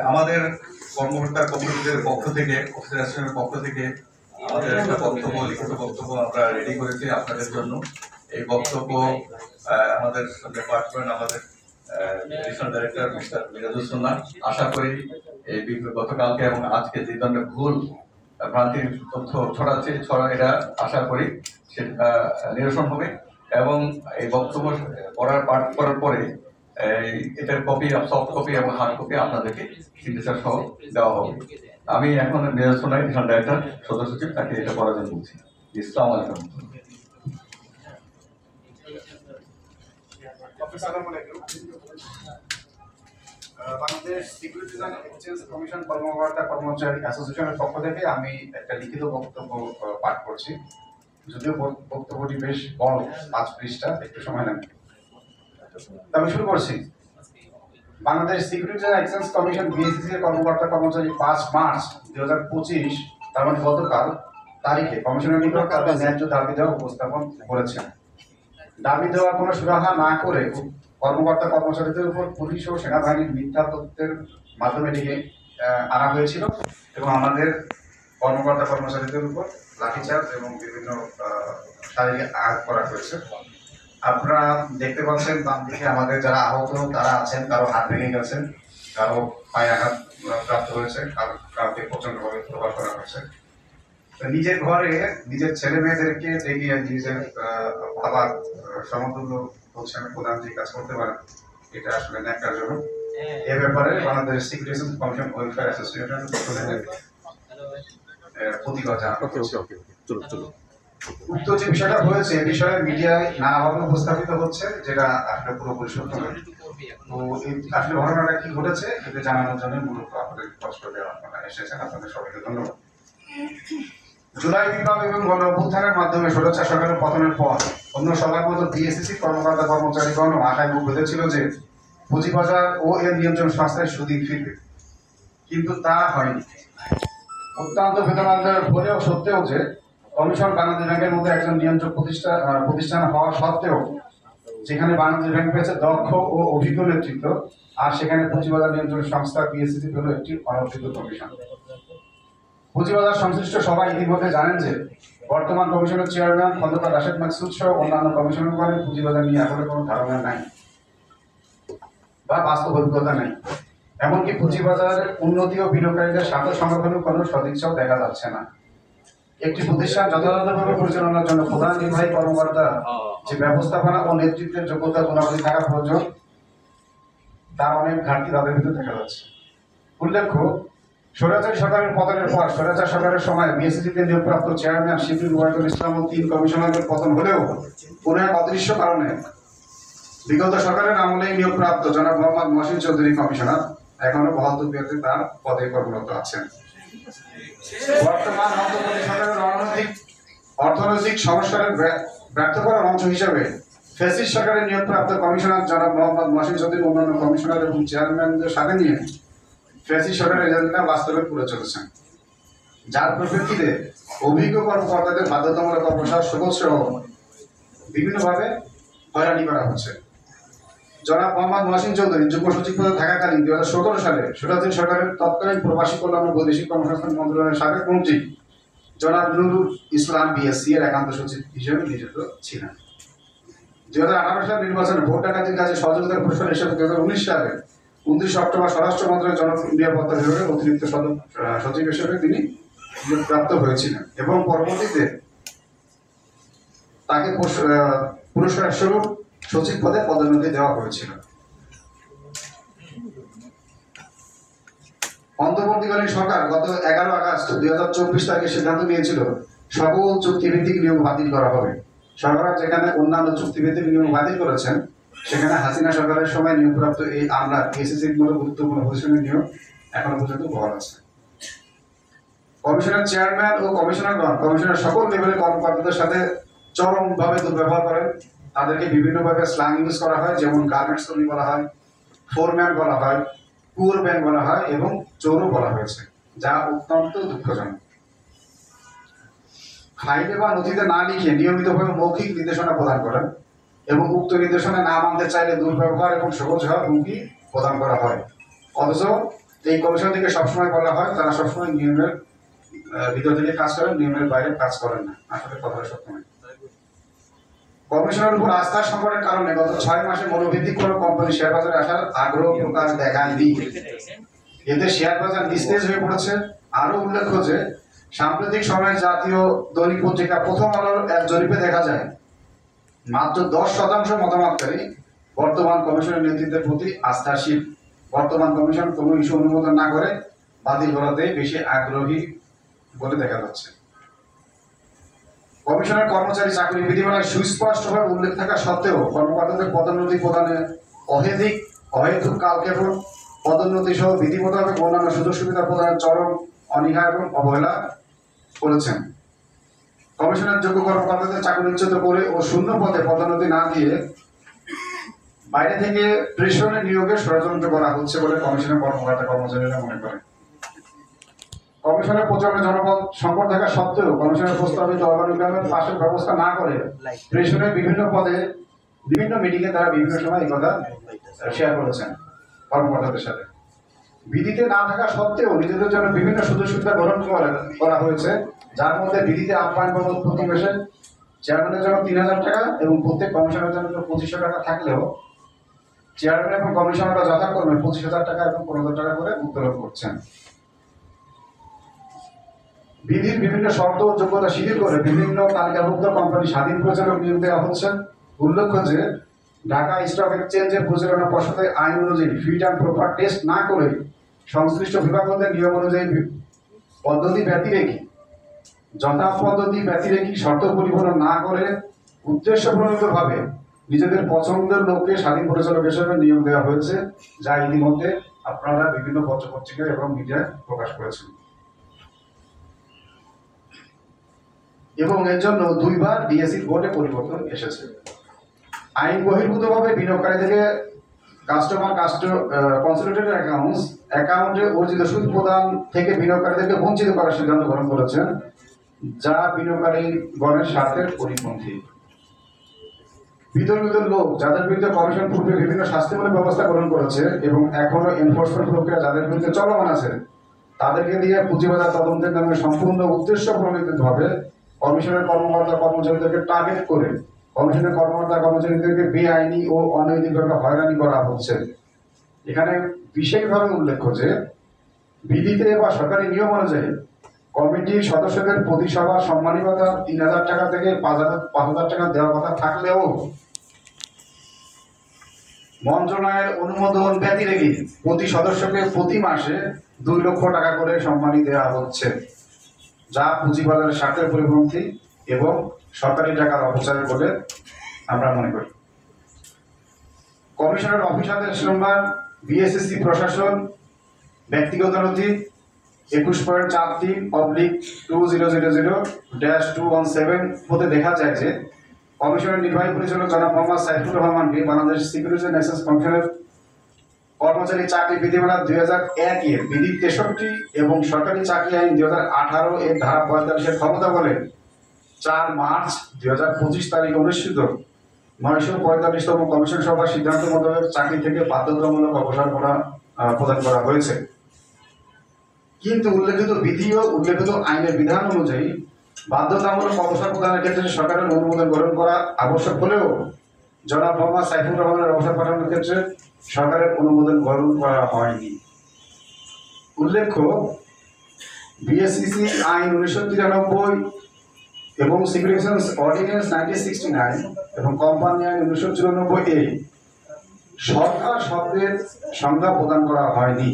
আমাদের কর্মকর্তা কর্মচারীদের পক্ষ থেকে অফিসারের পক্ষ থেকে আমাদের একটা বক্তব্য, লিখিত বক্তব্য আমরা রেডি করেছি আপনাদের জন্য। এই বক্তব্য আমাদের ডিপার্টমেন্ট, আমাদের এডিশনাল ডাইরেক্টর মিস্টার মিরাজুসুন্নাহ, আশা করি এই গতকালকে এবং আজকে যে ধরনের ভুল ভ্রান্তির তথ্য এটা আশা করি সেটা নিরসন হবে এবং এই বক্তব্য পাঠ করার পরে এটার কপি, সফট কপি এবং হার্ড কপি আপনাদেরকে সিগনেচার সহ দেওয়া হবে। আমি এখন মিরাজুসুন্নাহ এডিশনাল ডাইরেক্টর সদস্য সচিব, তাকে এটা করার জন্য বলছি। আসসালামু আলাইকুম। Bangladesh securities and exchange commission কর্মকর্তা কর্মচারী অ্যাসোসিয়েশনের পক্ষ থেকে আমি একটা লিখিত বক্তব্য পাঠ করছি। যদিও বক্তব্যটি বেশ বড়, 5 পৃষ্ঠা, একটু সময় নেন। আমি শুরু করছি। Bangladesh securities and exchange commission BSc এর কর্মকর্তা কর্মচারী 5 মার্চ 2025 তার মানে গতকাল তারিখে কমিশনের নিকট তাদের ন্যায্য দাবি দেওয়া উপস্থাপন করেছেন। দাবি দেওয়ার কোনো সুরাহা না করে কর্মকর্তা কর্মচারীদের উপর পুলিশ ও সেনাবাহিনীর মিথ্যা তথ্যের মাধ্যমে ডেকে আনা হয়েছিল এবং আমাদের কর্মকর্তা কর্মচারীদের উপর লাঠিচার্জ এবং বিভিন্ন শারীরিক আঘাত করা হয়েছে। আপনারা দেখতে পাচ্ছেন বাম দিকে আমাদের যারা আহত তারা আছেন, কারো হাত ভেঙে গেছেন, কারো পায়ে আঘাত প্রাপ্ত হয়েছে, কাউকে প্রচন্ডভাবে প্রভাব করা হয়েছে। নিজের ঘরে নিজের ছেলে মেয়েদেরকে দেখিয়ে নিজের বাবার সমতুল্য প্রতিষ্ঠানে প্রধান যে কাজ করতে পারেন, এটা আসলে ন্যাক্কারজনক। এ ব্যাপারে Bangladesh security commission welfare association প্রতিবাদ জানাচ্ছে। উক্ত যে বিষয়টা হয়েছে এ বিষয়ে মিডিয়ায় নানাভাবে উপস্থাপিত হচ্ছে, যেটা আসলে পুরোপুরি সত্য নয়। তো আসলে ঘটনাটা কি ঘটেছে এটা জানানোর জন্য মূলত আপনাদের কষ্ট দেওয়া আপনারা এসেছেন। আপনাদের সবাইকে ধন্যবাদ। জুলাই বিপ্লব এবং গণ অভ্যুত্থানের মাধ্যমে স্বৈরাচার সরকারের পতনের পর অন্য সবার মতো বিএসসি কর্মকর্তা কর্মচারীগণ আশায় মুখ বেঁধেছিল যে পুঁজিবাজার ও এর নিয়ন্ত্রণ সংস্থায় সুদিন ফিরবে, কিন্তু তা হয়নি। অত্যন্ত বেদনাদায়ক হলেও সত্ত্বেও যে কমিশন বাংলাদেশ ব্যাংকের মধ্যে একজন নিয়ন্ত্রক প্রতিষ্ঠান হওয়া সত্ত্বেও যেখানে বাংলাদেশ ব্যাংক পেয়েছে দক্ষ ও অভিজ্ঞ নেতৃত্ব, আর সেখানে পুঁজিবাজার নিয়ন্ত্রণ সংস্থা বিএসসি হলো একটি অনভিজ্ঞ কমিশন। পুঁজিবাজার সংশ্লিষ্ট সবাই ইতিমধ্যে জানেন যে বর্তমান কমিশনের চেয়ারম্যান খন্দকার রাশেদ মাকসুদ সহ অন্যান্য কমিশনারগণের পুঁজিবাজার নিয়ে এখনো কোনো ধারণা নাই বা বাস্তব অভিজ্ঞতা নেই। এমনকি পুঁজিবাজারের উন্নতি ও বিনিয়োগকারীদের স্বার্থ সংরক্ষণের কোনো সদিচ্ছাও দেখা যাচ্ছে না। একটি প্রতিষ্ঠান যথাযথভাবে পরিচালনার জন্য প্রধান নির্বাহী কর্মকর্তা যে ব্যবস্থাপনা ও নেতৃত্বের যোগ্যতা গুণাবলী থাকা প্রয়োজন, তার অনেক ঘাটতি তাদের ভিতরে দেখা যাচ্ছে। উল্লেখ্য, স্বৈরাচারী সরকারের পতনের পর স্বৈরাচার সরকারের সময় বিএসসিতে নিয়োগপ্রাপ্ত চেয়ারম্যান শিবির ওয়াহিদুল ইসলাম ও 3 কমিশনারের পতন হলেও কোনো এক অদৃশ্য কারণে বিগত সরকারের আমলেই নিয়োগপ্রাপ্ত জনাব মোহাম্মদ মহসিন চৌধুরী কমিশনার এখনো বহাল তবিয়তে তার পদে কর্মরত আছেন। বর্তমান অন্তর্বর্তী সরকারের অর্থনৈতিক সংস্কারের ব্যর্থ করার অংশ হিসেবে ফ্যাসিস্ট সরকারের নিয়োগপ্রাপ্ত কমিশনার জনাব মোহাম্মদ মহসিন চৌধুরী অন্যান্য কমিশনার এবং চেয়ারম্যানদের সাথে নিয়ে ফ্যাসিস্ট সরকারের এজেন্ডা বাস্তবে করে চলেছেন, যার পরিপ্রেক্ষিতে অভিজ্ঞ কর্মকর্তাদের বাধ্যতামূলক অবসর সুযোগ সহ বিভিন্নভাবে হয়রানি করা হচ্ছে। জনাব মোহাম্মদ মহসিন চৌধুরী যুগ্ম সচিব পদে থাকাকালীন 2017 সালে স্বৈরাচারী সরকারের তৎকালীন প্রবাসী কল্যাণ ও বৈদেশিক কর্মসংস্থান মন্ত্রণালয়ের সাবেক মন্ত্রী জনাব নুরুল ইসলাম বিএসসি এর একান্ত সচিব হিসেবে নিযুক্ত ছিলেন। 2018 সালের নির্বাচনে ভোট ডাকাতির কাজে সহযোগিতার পুরস্কার হিসেবে 2019 সালে 29 অক্টোবর স্বরাষ্ট্র মন্ত্রণালয়ের জননিরাপত্তা বিভাগের অতিরিক্ত সচিব হিসেবে তিনি প্রাপ্ত হয়েছিলেন এবং পরবর্তীতে তাকে পুরস্কার স্বরূপ সচিব পদে পদোন্নতি দেওয়া হয়েছিল। অন্তর্বর্তীকালীন সরকার গত 11 আগস্ট 2024 তারিখে সিদ্ধান্ত নিয়েছিল সকল চুক্তিভিত্তিক নিয়োগ বাতিল করা হবে। সরকার যেখানে অন্যান্য চুক্তিভিত্তিক নিয়োগ বাতিল করেছেন, সেখানে হাসিনা সরকারের সময় নিয়োগপ্রাপ্ত এই আমলা বিএসসির মতো গুরুত্বপূর্ণ পজিশনের নিয়োগ এখনো পর্যন্ত বহাল আছে। কমিশনের চেয়ারম্যান ও কমিশনারগণ কমিশনের সকল লেভেলের কর্মকর্তাদের সাথে চরমভাবে দুর্ব্যবহার করেন। তাদেরকে বিভিন্নভাবে স্ল্যাং ইউজ করা হয়, যেমন গার্মেন্টস কর্মী বলা হয়, ফোরম্যান বলা হয়, পুর ব্যাংক বলা হয় এবং চোরও বলা হয়েছে, যা অত্যন্ত দুঃখজনক। ফাইলে বা নথিতে না লিখে নিয়মিতভাবে মৌখিক নির্দেশনা প্রদান করেন এবং উক্ত নির্দেশনা না মানতে চাইলে দুর্ব্যবহার এবং সহজ হওয়ার হুমকি প্রদান করা হয়। অথচ এই কমিশন থেকে সবসময় বলা হয় তারা সবসময় নিয়মের ভিতর থেকে কাজ করেন, নিয়মের বাইরে কাজ করেন না। আসলে কথাটা সত্য নয়। কমিশনের উপর আস্থার সংকটের কারণে গত 6 মাসে মনোভিত্তিক কোনো কোম্পানি শেয়ার বাজারে আসার আগ্রহ প্রকাশ দেখায়নি। এতে শেয়ার বাজার নিস্তেজ হয়ে পড়েছে। আরো উল্লেখ্য যে সাম্প্রতিক সময়ে জাতীয় দৈনিক পত্রিকা প্রথম আলোর এক জরিপে দেখা যায় মাত্র 10% মতামতকারী বর্তমান কমিশনের নেতৃত্বের প্রতি আস্থাশীল। বর্তমান কমিশন কোনো ইস্যু অনুমোদন না করে বাতিল করাতে বেশি আগ্রহী বলে দেখা যাচ্ছে। কমিশনের কর্মচারী চাকরি বিধিমালায় সুস্পষ্টভাবে উল্লেখ থাকা সত্ত্বেও কর্মকর্তাদের পদোন্নতি প্রদানে অহেতুক কালক্ষেপণ, পদোন্নতি সহ বিধি মোতাবেক অন্যান্য সুযোগ সুবিধা প্রদানের চরম অনীহা এবং অবহেলা করেছেন। কমিশনের যোগ্য কর্মকর্তাদের চাকরিচ্যুত করে ও শূন্য পদে পদোন্নতি না দিয়ে বাইরে থেকে প্রেষণে নিয়োগের ষড়যন্ত্র করা হচ্ছে বলে কমিশনের কর্মচারীরা মনে করেন। কমিশনের প্রচন্ড জনপদ সংকট থাকা সত্ত্বেও কমিশনের প্রস্তাবিত অর্গানিগ্রামের পাশের ব্যবস্থা না করে প্রেষণের বিভিন্ন পদে বিভিন্ন মিটিংয়ে তারা বিভিন্ন সময় এই কথা শেয়ার করেছেন কর্মকর্তাদের সাথে। বিধিতে না থাকা সত্ত্বেও নিজেদের জন্য বিভিন্ন সুযোগ সুবিধা গ্রহণ করা হয়েছে, যার মধ্যে বিধিতে আপ্যায়ন বাবদ প্রতি মাসে চেয়ারম্যানের জন্য 3000 টাকা এবং প্রত্যেক কমিশনের জন্য 2500 টাকা থাকলেও চেয়ারম্যান এবং কমিশনাররা যথাক্রমে 25,000 টাকা এবং 15,000 টাকা করে উত্তোলন করছেন। বিধির বিভিন্ন শর্ত ও যোগ্যতা শিথিল করে বিভিন্ন তালিকাভুক্ত কোম্পানি স্বাধীন পরিচালক নিয়োগ দেওয়া হচ্ছে। উল্লেখ্য যে ঢাকা স্টক এক্সচেঞ্জের পরিচালনা পর্ষদের আইন অনুযায়ী ফিট অ্যান্ড প্রপার টেস্ট না করে সংশ্লিষ্ট বিভাগদের নিয়ম অনুযায়ী পদ্ধতি ব্যতিরেকি শর্ত পরিপূরণ না করে উদ্দেশ্য প্রণোদিতভাবে নিজেদের পছন্দের লোককে স্বাধীন পরিচালক হিসেবে নিয়োগ দেওয়া হয়েছে, যা ইতিমধ্যে আপনারা বিভিন্ন পত্রপত্রিকা এবং মিডিয়ায় প্রকাশ করেছেন। এবং এর জন্য 2 বার ডিএসসি বোর্ডে পরিবর্তন এসেছে। আইন বহির্ভূতভাবে বিনিয়োগকারীদেরকে কনসলিডেটেড অ্যাকাউন্টে অর্জিত সুদ প্রদান থেকে বিনিয়োগকারীদেরকে বঞ্চিত করার সিদ্ধান্ত গ্রহণ করেছেন, যা বিনিয়োগকারীগণের স্বার্থের পরিপন্থী। বিতর্কিত লোক যাদের বিরুদ্ধে কমিশন পূর্বে বিভিন্ন শাস্তিমূলক ব্যবস্থা গ্রহণ করেছে এবং এখনো এনফোর্সমেন্ট প্রক্রিয়া যাদের বিরুদ্ধে চলমান আছে, তাদেরকে দিয়ে পুঁজিবাজার তদন্তের নামে সম্পূর্ণ উদ্দেশ্য প্রণোদিতভাবে কমিশনের কর্মচারীদেরকে টার্গেট করে কমিশনের কর্মচারীদেরকে বেআইনি ও অনৈতিকভাবে হয়রানি করা হচ্ছে। এখানে বিশেষভাবে উল্লেখ্য যে বিধিতে বা সরকারি নিয়ম অনুযায়ী কমিটির সদস্যদের প্রতি সভা সম্মানী ভাতা 3000 টাকা থেকে 5000 টাকা দেওয়ার কথা থাকলেও মন্ত্রণালয়ের অনুমোদন ব্যতিরেকে প্রতি সদস্যকে প্রতি মাসে 2 লক্ষ টাকা করে সম্মানী দেওয়া হচ্ছে, যা পুঁজিবাজারের স্বার্থের পরিপন্থী এবং সরকারি টাকার অপচয় বলে আমরা মনে করি। কমিশনের অফিস আদেশ নম্বর বিএসএসসি প্রশাসন ব্যক্তিগত নথি 21.43/2000-217 হতে দেখা যায় যে কমিশনের নির্বাহী পরিচালক জনাব মোহাম্মদ সাইফুর রহমানকে বাংলাদেশ সিকিউরিটিজ এন্ড এক্সচেঞ্জ কমিশনের কর্মচারী চাকরি বিধিমালা 2001 এর বিধি 63 এবং সরকারি চাকরি আইন 2018 এর ধারা 45 এর ক্ষমতা বলে 4 মার্চ 2025 তারিখ অনুষ্ঠিত 945তম কমিশন সভার সিদ্ধান্ত মোতাবেক চাকরি থেকে বাধ্যতামূলক অবসর প্রদান করা হয়েছে। কিন্তু উল্লেখিত বিধি ও উল্লেখিত আইনের বিধান অনুযায়ী বাধ্যতামূলক অবসর প্রদানের ক্ষেত্রে সরকারের অনুমোদন গ্রহণ করা আবশ্যক হলেও জনাব মোহাম্মদ সাইফুর রহমানের অবসর পাঠানোর ক্ষেত্রে সরকারের অনুমোদন গ্রহণ করা হয়নি। উল্লেখ্য বিএসসিসি আইন 1993 এবং সিভিল এক্সচেঞ্জ অর্ডিন্যান্স 1969 এবং কোম্পানি আইন 1994 এ সরকার শব্দের সংজ্ঞা প্রদান করা হয়নি।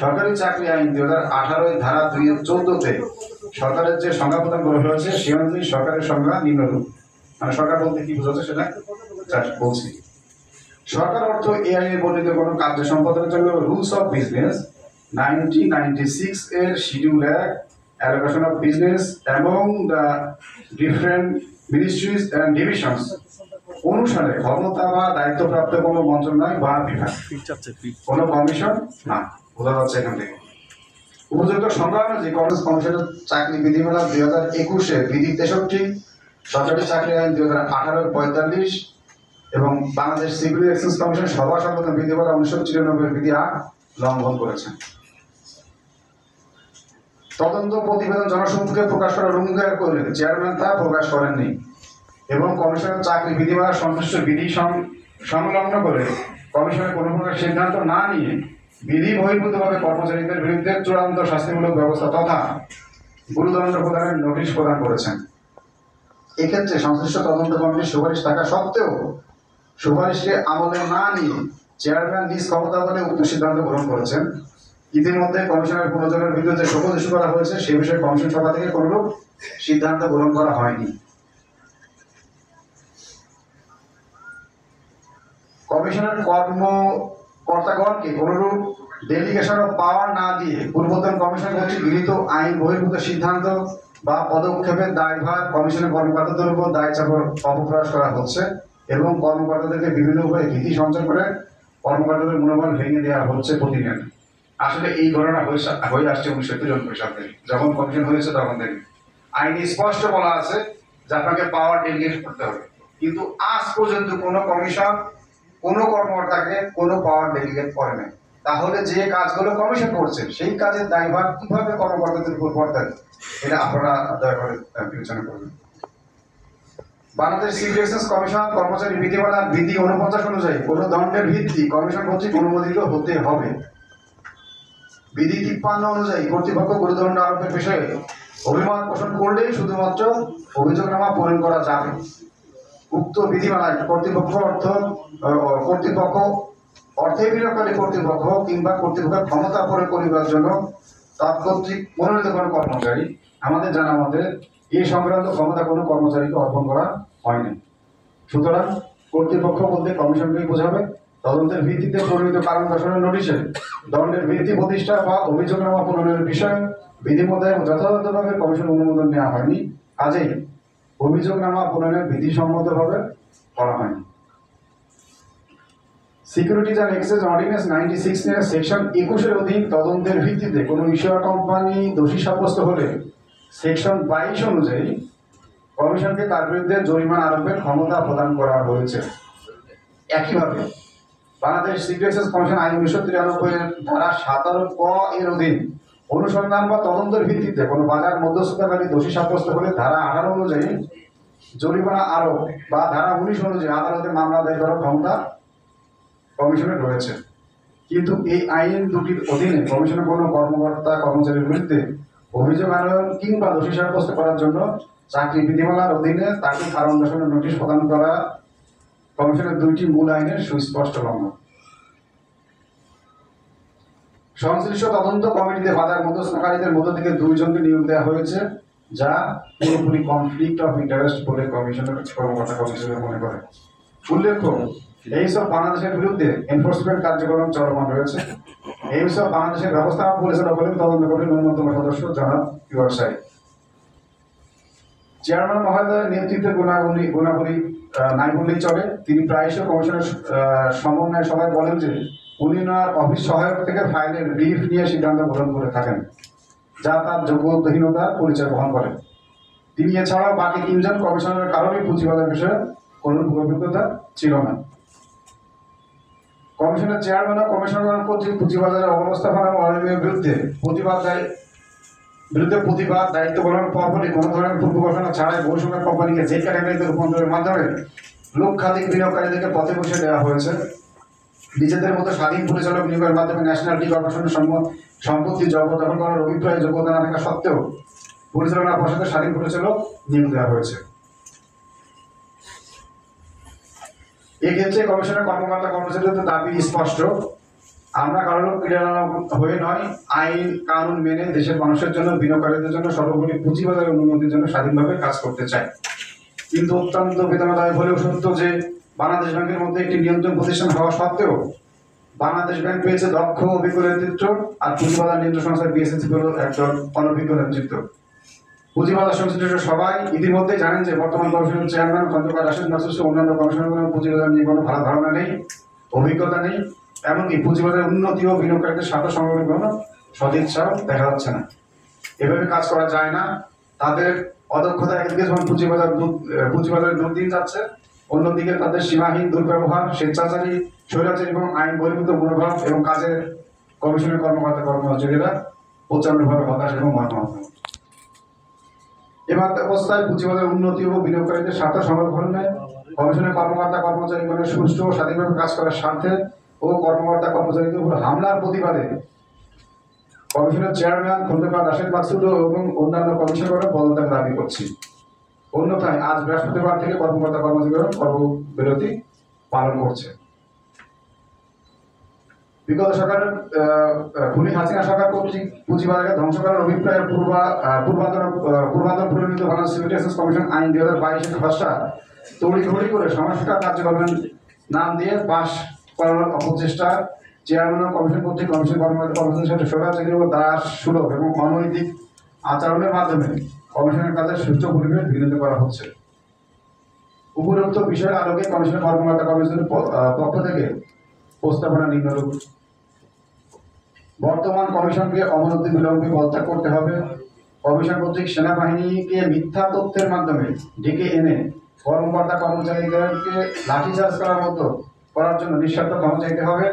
সরকারি চাকরি আইন 2018 এর ধারা 2-14 তে সরকারের যে সংজ্ঞা প্রদান করা হয়েছে সে অনুযায়ী সরকারের সংজ্ঞা নিম্নরূপ। মানে সরকার বলতে কি বোঝাচ্ছে সেটা বলছি। সরকার অর্থ এই আইনে বর্ণিত কোনো কার্য সম্পাদনের জন্য রুলস অফ বিজনেস 1996 এর schedule 1 allocation of business among the different ministries and divisions অনুসারে ক্ষমতা বা দায়িত্বপ্রাপ্ত কোনো মন্ত্রণালয় বা বিভাগ, কোনো কমিশন না, বোঝা যাচ্ছে এখান থেকে। উপযুক্ত সংজ্ঞা অনুযায়ী কমিশনের চাকরি বিধিমালা 2021 এর বিধি 63, সরকারি চাকরি আইন 2018 এর 45 এবং বাংলাদেশ সিকিউরিটি এক্সচেঞ্জ কমিশন সভা সংগঠন বিধিমালা 1994 এর বিধি 8 লঙ্ঘন করেছেন। তদন্ত প্রতিবেদন জনসম্মুখে প্রকাশ করার অঙ্গীকার করলেন, চেয়ারম্যান তা প্রকাশ করেননি এবং কমিশনের চাকরি বিধিমালা সংশ্লিষ্ট বিধি সংলগ্ন করে কমিশনের কোনো প্রকার সিদ্ধান্ত না নিয়ে বিধি বহির্ভূতভাবে কর্মচারীদের বিরুদ্ধে চূড়ান্ত শাস্তিমূলক ব্যবস্থা তথা গুরুদণ্ড প্রদানের নোটিশ প্রদান করেছেন। এক্ষেত্রে সংশ্লিষ্ট তদন্ত কমিটির সুপারিশ থাকা সত্ত্বেও সুপারিশকে আমলে না নিয়ে চেয়ারম্যান নিজ ক্ষমতা বলে উক্ত সিদ্ধান্ত গ্রহণ করেছেন। ইতিমধ্যে কমিশনের পুনর্জনের বিরুদ্ধে যে শোকজ ইস্যু করা হয়েছে সে বিষয়ে কমিশন সভা থেকে কোনরূপ সিদ্ধান্ত গ্রহণ করা হয়নি। কমিশনের কর্মকর্তাগণকে কোনরূপ ডেলিগেশন অফ পাওয়ার না দিয়ে পূর্বতন কমিশন কর্তৃক গৃহীত আইন বহির্ভূত সিদ্ধান্ত বা পদক্ষেপের দায়ভার কমিশনের কর্মকর্তাদের উপর দায় চাপার অপপ্রয়াস করা হচ্ছে এবং কর্মকর্তাদেরকে বিভিন্ন উপায়ে ভীতি সঞ্চার করে কর্মকর্তাদের মনোবল ভেঙে দেওয়া হচ্ছে প্রতিনিয়ত। আসলে এই ঘটনা হয়ে আসছে 1993 সাল থেকে, যখন কমিশন হয়েছে তখন থেকে আইনে স্পষ্ট বলা আছে যে আপনাকে পাওয়ার ডেলিগেট করতে হবে, কিন্তু আজ পর্যন্ত কোনো কমিশন কোনো কর্মকর্তাকে কোনো পাওয়ার ডেলিগেট করে নাই। তাহলে যে কাজগুলো কমিশন করছে সেই কাজের দায়ভার কিভাবে কর্মকর্তাদের উপর বর্তায়, এটা আপনারা দয়া করে বিবেচনা করবেন। বাংলাদেশ সিভিল এক্সচেঞ্জ কমিশন কর্মচারী বিধিমালার বিধি 49 অনুযায়ী কোন দণ্ডের ভিত্তি কমিশন কর্তৃক অনুমোদিত হতে হবে। বিধি 53 অনুযায়ী কর্তৃপক্ষ গুরুদণ্ড আরোপের বিষয়ে অভিমত পোষণ করলেই শুধুমাত্র অভিযোগনামা পূরণ করা যাবে। উক্ত বিধিমালায় কর্তৃপক্ষ অর্থে বিনিয়োগকারী কর্তৃপক্ষ কিংবা কর্তৃপক্ষের ক্ষমতা প্রয়োগ করিবার জন্য তৎকর্তৃক মনোনীত কোনো কর্মচারী, আমাদের জানা মতে এই সংক্রান্ত ক্ষমতা কোনো কর্মচারীকে অর্পণ করা হয়নি। সুতরাং কর্তৃপক্ষ বলতে কমিশনকেই বোঝাবে। তদন্তের ভিত্তিতে প্রণীত কারণ দর্শানোর নোটিশে দণ্ডের ভিত্তি প্রতিষ্ঠা বা অভিযোগনামা পূরণের বিষয়ে বিধি মোতাবেক যথাযথভাবে কমিশন অনুমোদন নেওয়া হয়নি, কাজেই অভিযোগনামা পূরণের বিধিসম্মতভাবে করা হয়নি। সিকিউরিটিজ অ্যান্ড এক্সচেঞ্জ অর্ডিন্যান্স 96 এর সেকশন 21 এর অধীন তদন্তের ভিত্তিতে কোনো ইস্যুয়ার কোম্পানি দোষী সাব্যস্ত হলে সেকশন 22 অনুযায়ী কমিশনকে তার বিরুদ্ধে জরিমানা আরোপের ক্ষমতা প্রদান করা হয়েছে। একইভাবে বাংলাদেশ সিভিল এক্সচেঞ্জ কমিশন আইন 1993 এর ধারা 17 ক এর অধীন অনুসন্ধান বা তদন্তের ভিত্তিতে কোনো বাজার মধ্যস্থতাকারী দোষী সাব্যস্ত হলে ধারা 18 অনুযায়ী জরিমানা আরোপ বা ধারা 19 অনুযায়ী আদালতে মামলা দায়ের করার ক্ষমতা কমিশনের রয়েছে। কিন্তু এই আইন দুটির অধীনে কমিশনের কোনো কর্মকর্তা কর্মচারীর বিরুদ্ধে অভিযোগ আনয়ন কিংবা দোষী সাব্যস্ত করার জন্য চাকরি বিধিমালার অধীনে তাকে কারণ দর্শানোর নোটিশ প্রদান করা কমিশনের দুইটি মূল আইনের সুস্পষ্ট লঙ্ঘন। সংশ্লিষ্ট তদন্ত কমিটিতে বাজার মধ্যস্থকারীদের মধ্য থেকে 2 জনকে নিয়োগ দেওয়া হয়েছে, যা পুরোপুরি কনফ্লিক্ট অফ ইন্টারেস্ট বলে কমিশনের কর্মকর্তা কর্মচারীরা মনে করে। উল্লেখ্য, এইসব বাংলাদেশের বিরুদ্ধে এনফোর্সমেন্ট কার্যক্রম চলমান রয়েছে। এইসব বাংলাদেশের ব্যবস্থাপনা পরিচালনা করেন তদন্ত কমিটির অন্যতম সদস্য জনাব পিওর সাহেব। চেয়ারম্যান মহোদয়ের নেতৃত্বে গুণাবলী নাই বললেই চলে। তিনি প্রায়শই কমিশনের সমন্বয় সভায় বলেন যে উনি ওনার অফিস সহায়ক থেকে ফাইলের ব্রিফ নিয়ে সিদ্ধান্ত গ্রহণ করে থাকেন, যা তার যোগ্যতাহীনতার পরিচয় বহন করে। তিনি এছাড়াও বাকি 3 জন কমিশনারের কারণে পুঁজিবাজার বিষয়ে কোনো অভিজ্ঞতা ছিল না। কমিশনের চেয়ারম্যান ও কমিশনার কর্তৃক পুঁজিবাজারের অবস্থাপনা ও অনিয়মের বিরুদ্ধে প্রতিবাদ দায়িত্ব পালনের পরপরই কোনো ধরনের পূর্ব ঘোষণা ছাড়াই বহু সংখ্যক কোম্পানিকে যে ক্যাটাগরিতে রূপান্তরের মাধ্যমে লক্ষাধিক বিনিয়োগকারীদেরকে পথে বসে দেওয়া হয়েছে। নিজেদের মতো স্বাধীন পরিচালক নিয়োগের মাধ্যমে ন্যাশনাল টি কর্পোরেশনের সম্পত্তি জবরদখল করার অভিপ্রায় যোগ্যতা না থাকা সত্ত্বেও পরিচালনা পর্ষদের স্বাধীন পরিচালক নিয়োগ দেওয়া হয়েছে। এক্ষেত্রে কমিশনের কর্মকর্তা কর্মচারীদের দাবি স্পষ্ট, আমরা কারোর ক্রীড়া হয়ে নয়, আইন কানুন মেনে দেশের মানুষের জন্য, বিনিয়োগকারীদের জন্য, সর্বোপরি পুঁজিবাজারের উন্নতির জন্য স্বাধীনভাবে কাজ করতে চাই। কিন্তু অত্যন্ত বেদনাদায়ক হলেও সত্য যে বাংলাদেশ ব্যাংকের মধ্যে একটি নিয়ন্ত্রণ প্রতিষ্ঠান হওয়া সত্ত্বেও বাংলাদেশ ব্যাংক পেয়েছে দক্ষ অভিজ্ঞ নেতৃত্ব, আর পুঁজিবাজার নিয়ন্ত্রণ সংস্থা বিএসএসসি হল একজন অনভিজ্ঞ নেতৃত্ব। পুঁজিবাজার সংশ্লিষ্ট সবাই ইতিমধ্যে জানেন যে বর্তমান কমিশনের চেয়ারম্যান খন্দকার রাশেদ মাসুদ সহ অন্যান্য কমিশনারগুলোর পুঁজিবাজার নিয়ে কোনো ভালো ধারণা নেই, অভিজ্ঞতা নেই, এমনকি পুঁজিবাজারের উন্নতি ও বিনিয়োগকারীদের স্বার্থ সংগ্রহের কোনো সদিচ্ছাও দেখা যাচ্ছে না। এভাবে কাজ করা যায় না। তাদের অদক্ষতা একদিকে যখন পুঁজিবাজারের দুর্দিন যাচ্ছে, অন্যদিকে তাদের সীমাহীন দুর্ব্যবহার, স্বেচ্ছাচারী, স্বৈরাচারী এবং আইন বহির্ভূত মনোভাব এবং কাজের কমিশনের কর্মকর্তা কর্মচারীরা প্রচন্ডভাবে হতাশ এবং মর্মাহত। এবার অবস্থায় পুঁজিবাজার উন্নতি ও বিনিয়োগকারীদের স্বার্থ সংরক্ষণে কমিশনের কর্মকর্তা কর্মচারীগণের সুষ্ঠু ও স্বাধীনভাবে কাজ করার স্বার্থে ও কর্মকর্তা কর্মচারীদের উপর হামলার প্রতিবাদে কমিশনের চেয়ারম্যান খন্দকার রাশেদ মাকসুদ এবং অন্যান্য কমিশনাররা পদত্যাগ দাবি করছি। অন্যথায় আজ বৃহস্পতিবার থেকে কর্মকর্তা কর্মচারীরা কর্মবিরতি পালন করছে। বিগত সরকারের খুনি হাসিনা সরকার কর্তৃক পুঁজিবাজারকে ধ্বংস করার অভিপ্রায়ে পূর্বান্তর পরিণত বাংলাদেশ সিভিল কমিশন আইন 2022-এর খসড়া তড়িঘড়ি করে সংস্কার কার্যক্রমের নাম দিয়ে পাশ করানোর অপচেষ্টা চেয়ারম্যান কমিশন কর্তৃক কমিশন কর্মকর্তা কর্মচারীর সাথে সরাসরি ও দাস সুলভ এবং অনৈতিক আচরণের মাধ্যমে কমিশনের কাজে সুষ্ঠু পরিবেশ বিঘ্নিত করা হচ্ছে। উপরোক্ত বিষয়ের আলোকে কমিশনের কর্মকর্তা কর্মচারীর পক্ষ থেকে প্রস্তাবনা নিম্নরূপ: বর্তমান কমিশনকে অনতি বিলম্বে পদত্যাগ করতে হবে। কমিশন কর্তৃক সেনাবাহিনীকে মিথ্যা তথ্যের মাধ্যমে ডেকে এনে কর্মকর্তা কর্মচারীদেরকে লাঠিচার্জ করার জন্য নিঃশর্ত ক্ষমা চাইতে হবে।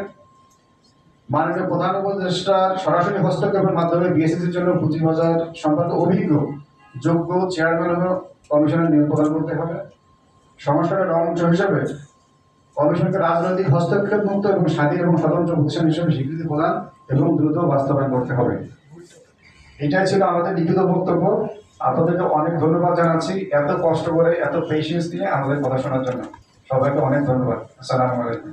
মাননীয় প্রধান উপদেষ্টার সরাসরি হস্তক্ষেপের মাধ্যমে বিএসসির জন্য পুঁজিবাজার সম্পর্কে অভিজ্ঞ যোগ্য চেয়ারম্যান ও কমিশনের নিয়োগ প্রদান করতে হবে। সংস্কারের অংশ হিসেবে কমিশনকে রাজনৈতিক হস্তক্ষেপ মুক্ত এবং স্বাধীন এবং স্বতন্ত্র প্রতিষ্ঠান হিসেবে স্বীকৃতি প্রদান এবং দ্রুত বাস্তবায়ন করতে হবে। এটাই ছিল আমাদের লিখিত বক্তব্য। আপনাদেরকে অনেক ধন্যবাদ জানাচ্ছি এত কষ্ট করে এত পেশেন্স নিয়ে আমাদের কথা শোনার জন্য। সবাইকে অনেক ধন্যবাদ। আসসালামু আলাইকুম।